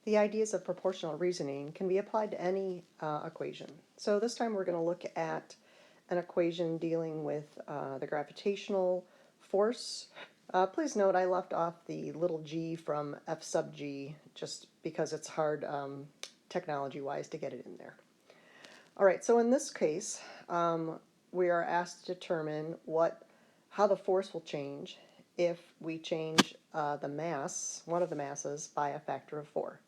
The ideas of proportional reasoning can be applied to any equation. So this time we're going to look at an equation dealing with the gravitational force. Please note I left off the little g from F sub g just because it's hard technology-wise to get it in there. All right, so in this case, we are asked to determine how the force will change if we change the mass, one of the masses, by a factor of 4.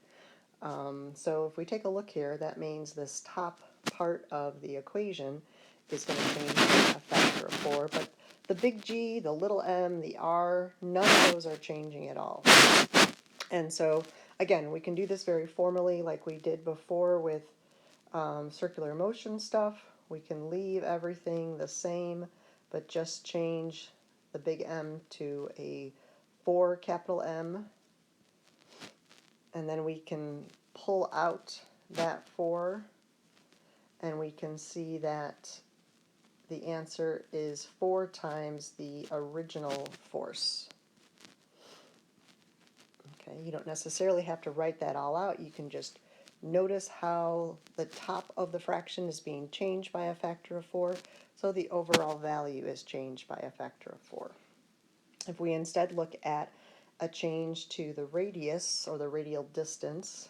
So if we take a look here, that means this top part of the equation is going to change by a factor of 4, but the big G, the little m, the r, none of those are changing at all. And so, again, we can do this very formally like we did before with circular motion stuff. We can leave everything the same, but just change the big M to a 4 capital M. And then we can pull out that 4, and we can see that the answer is 4 times the original force. Okay, you don't necessarily have to write that all out. You can just notice how the top of the fraction is being changed by a factor of 4, so the overall value is changed by a factor of 4. If we instead look at a change to the radius, or the radial distance,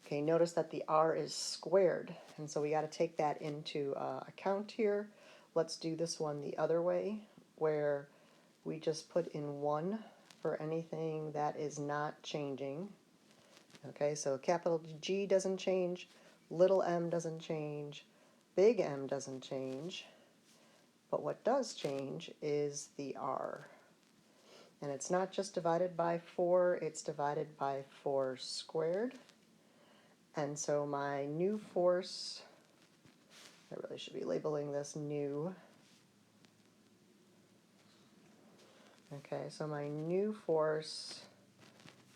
okay, notice that the r is squared, and so we got to take that into account here. Let's do this one the other way, where we just put in 1 for anything that is not changing. Okay, so capital G doesn't change, little m doesn't change, big M doesn't change, but what does change is the r. And it's not just divided by 4, it's divided by 4 squared. And so my new force, I really should be labeling this new. Okay, so my new force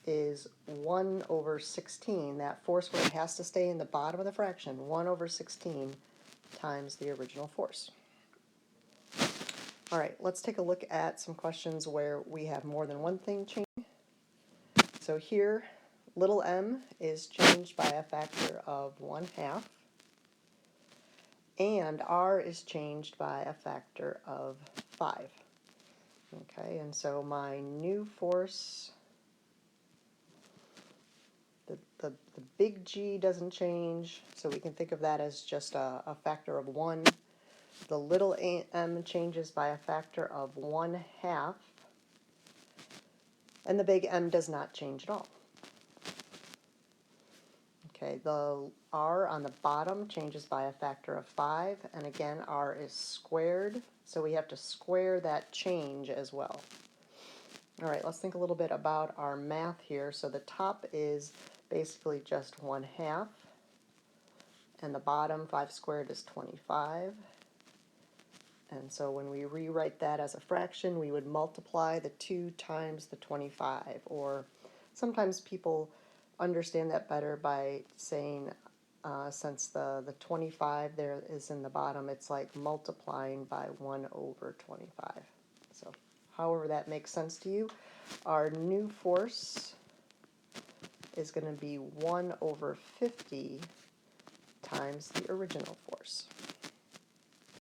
is 1 over 16, that force where it has to stay in the bottom of the fraction, 1 over 16 times the original force. All right, let's take a look at some questions where we have more than one thing changing. So here, little m is changed by a factor of 1/2, and r is changed by a factor of 5. Okay, and so my new force, the big G doesn't change, so we can think of that as just a factor of 1. The little m changes by a factor of 1/2, and the big M does not change at all. Okay, the r on the bottom changes by a factor of 5, and again r is squared, so we have to square that change as well. All right, let's think a little bit about our math here. So the top is basically just 1/2, and the bottom, 5 squared, is 25. And so when we rewrite that as a fraction, we would multiply the 2 times the 25, or sometimes people understand that better by saying, since the 25 there is in the bottom, it's like multiplying by 1 over 25. So however that makes sense to you, our new force is going to be 1 over 50 times the original force.